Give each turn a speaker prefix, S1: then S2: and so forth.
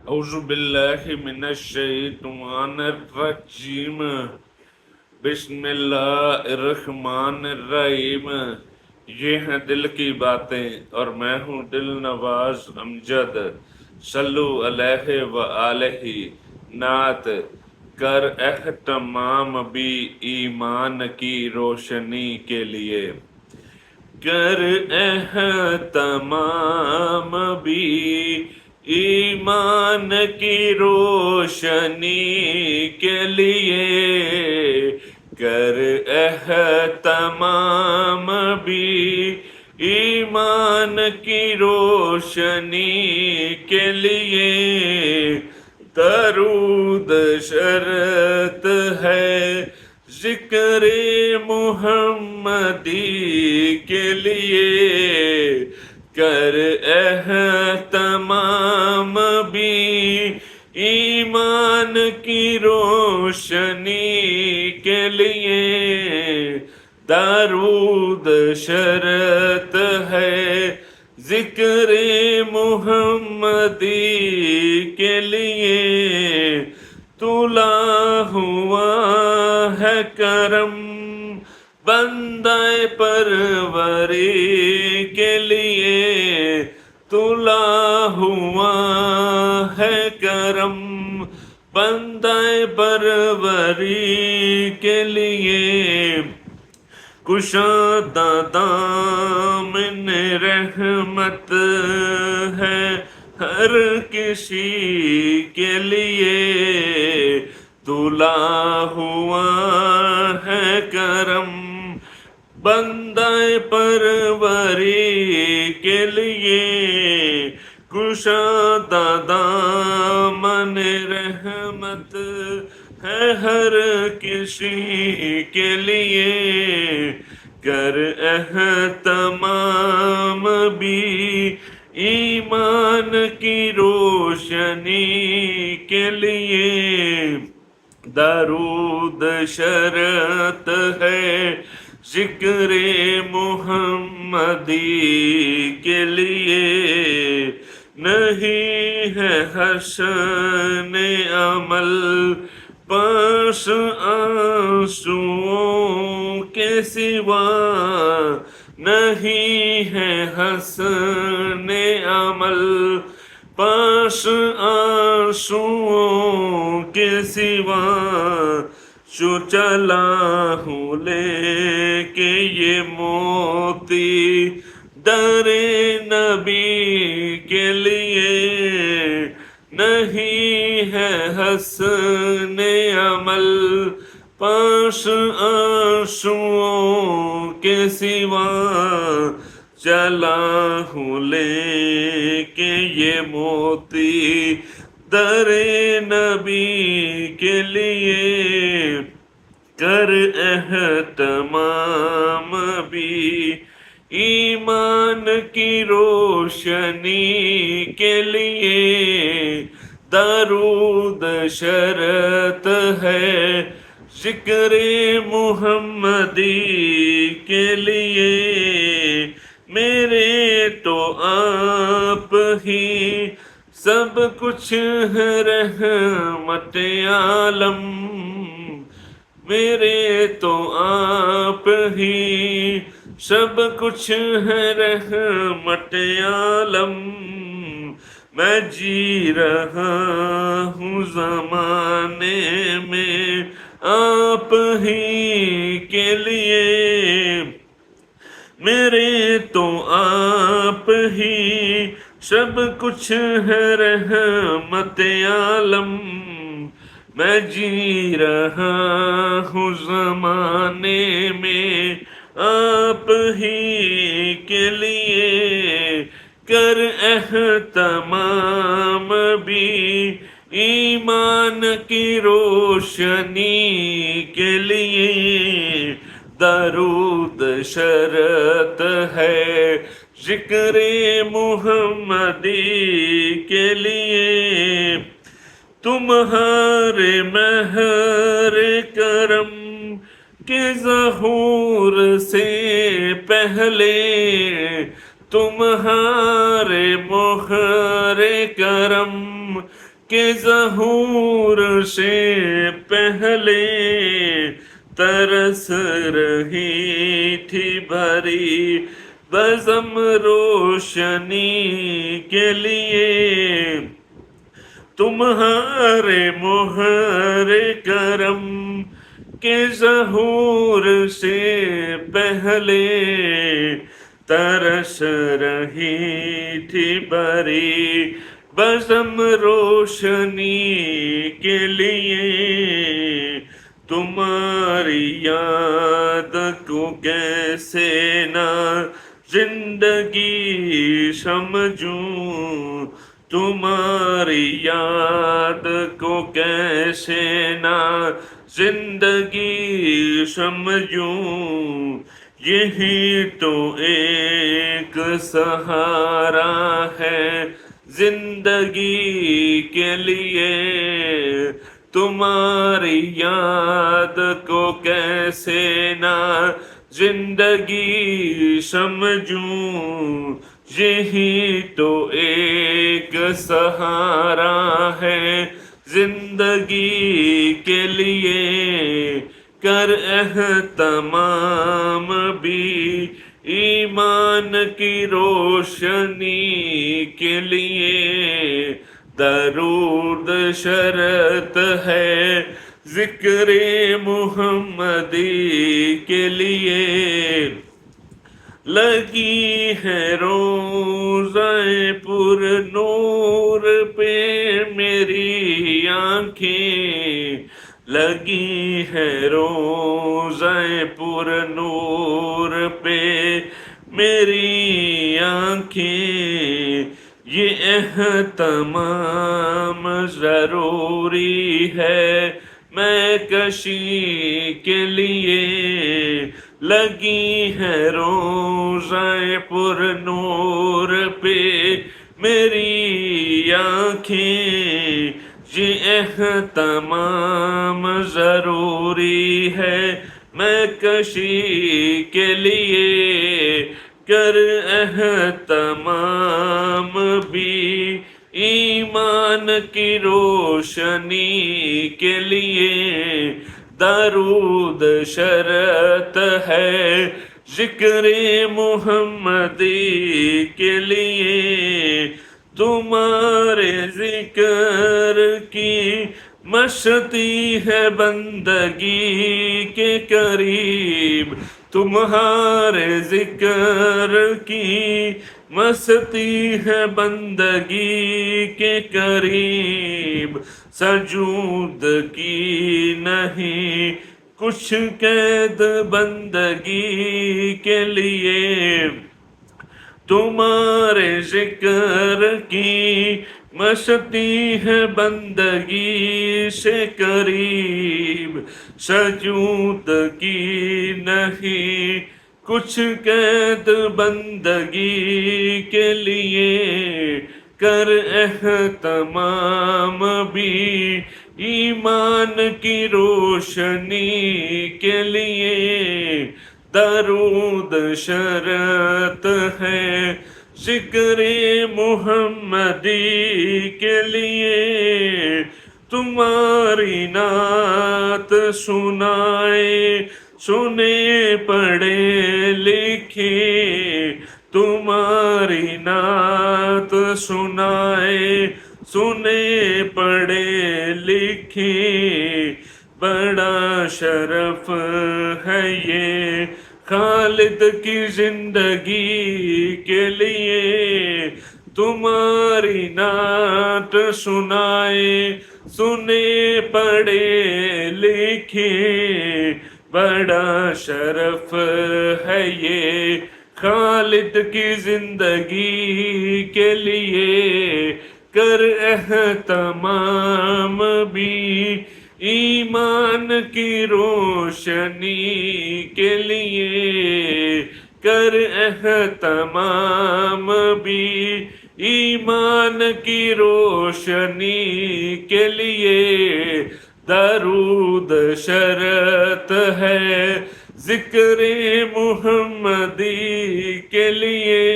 S1: اعوذ باللہ من الشیطان الرجیم بسم اللہ الرحمن الرحیم۔ یہ ہیں دل کی باتیں اور میں ہوں دل نواز امجد۔ صلو علیہ وآلہ نعت کر اہتمام بھی ایمان کی روشنی کے لیے، کر اہتمام بھی ایمان کی روشنی کے لیے، کر اہتمام بھی ایمان کی روشنی کے لیے، درود شرط ہے ذکر محمدی کے لیے، کر اہتمام بھی ایمان کی روشنی کے لیے، درود شرط ہے ذکر محمدی کے لیے، تلا ہوا ہے کرم بندہ پروری کے لیے، تلا ہوا ہے کرم بندہ پروری کے لیے، کشادہ دامن رحمت ہے ہر کسی کے لیے، تلا ہوا ہے کرم بندہ پروری کے لیے، کشادہ دامن رحمت ہے ہر کسی کے لیے، کر اہتمام بھی ایمان کی روشنی کے لیے، درود شرط ہے ذکر محمدی کے لیے، نہیں ہے حسن عمل پاس آنسوؤں کے سوا، نہیں ہے حسن عمل پاس آنسوؤں کے سوا، جو چلا ہوں لے کے یہ موتی در نبی کے لیے، نہیں ہے حسن عمل پاس آنسوؤں کے سوا، چلا ہوں لے کے یہ موتی در نبی کے لیے، کر اہتمام بھی ایمان کی روشنی کے لیے، درود شرط ہے ذکر محمدی کے لیے، میرے تو آپ ہی سب کچھ ہے رحمت عالم، میرے تو آپ ہی سب کچھ ہے رحمت عالم، میں جی رہا ہوں زمانے میں آپ ہی کے لیے، میرے تو آپ ہی سب کچھ ہے رحمت عالم، میں جی رہا ہوں زمانے میں آپ ہی کے لیے، کر اہتمام بھی ایمان کی روشنی کے لیے، درود شرط ہے ذکر محمدی کے لیے، تمہارے مہر کرم کے ظہور سے پہلے، تمہارے مہر کرم کہ ظہور سے پہلے ترس رہی تھی بھری بزم روشنی کے لیے، تمہارے مہر کرم کے ظہور سے پہلے ترس رہی تھی بری بزم روشنی کے لیے، تمہاری یاد کو کیسے نہ زندگی سمجھوں، تمہاری یاد کو کیسے نہ زندگی سمجھوں، یہی تو ایک سہارا ہے زندگی کے لیے، تمہاری یاد کو کیسے نہ زندگی سمجھوں، یہی تو ایک سہارا ہے زندگی کے لیے، کر اہتمام بھی ایمان کی روشنی کے لیے، درود شرط ہے ذکر محمدی کے لیے، لگی ہے روزہ پر نور پہ میری آنکھیں، لگی ہے روزہ پر نور پہ میری آنکھیں، یہ اہتمام ضروری ہے میں کشی کے لیے، لگی ہے روزہ پر نور پہ میری آنکھیں، یہ اہتمام ضروری ہے میں کشی کے لیے، کر اہتمام بھی ایمان کی روشنی کے لیے، درود شرط ہے ذکر محمدی کے لیے، تمہارے ذکر کی مستی ہے بندگی کے قریب، تمہارے ذکر کی مستی ہے بندگی کے قریب، سجود کی نہیں کچھ قید بندگی کے لیے، تمہارے ذکر کی مستی ہے بندگی سے قریب، سجود کی نہیں کچھ قید بندگی کے لیے، کر اہتمام بھی ایمان کی روشنی کے لیے، درود شرط ہے ذکر محمدی کے لیے، تمہاری نعت سنائے سنے پڑھے لکھے، تمہاری نعت سنائے سنے پڑھے لکھے، بڑا شرف ہے یہ خالد کی زندگی کے لیے، تمہاری نعت سنائے سنے پڑھے لکھے، بڑا شرف ہے یہ خالد کی زندگی کے لیے، کر اہتمام بھی ایمان کی روشنی کے لیے، کر اہتمام بھی ایمان کی روشنی کے لیے، درود شرط ہے ذکر محمدی کے لیے،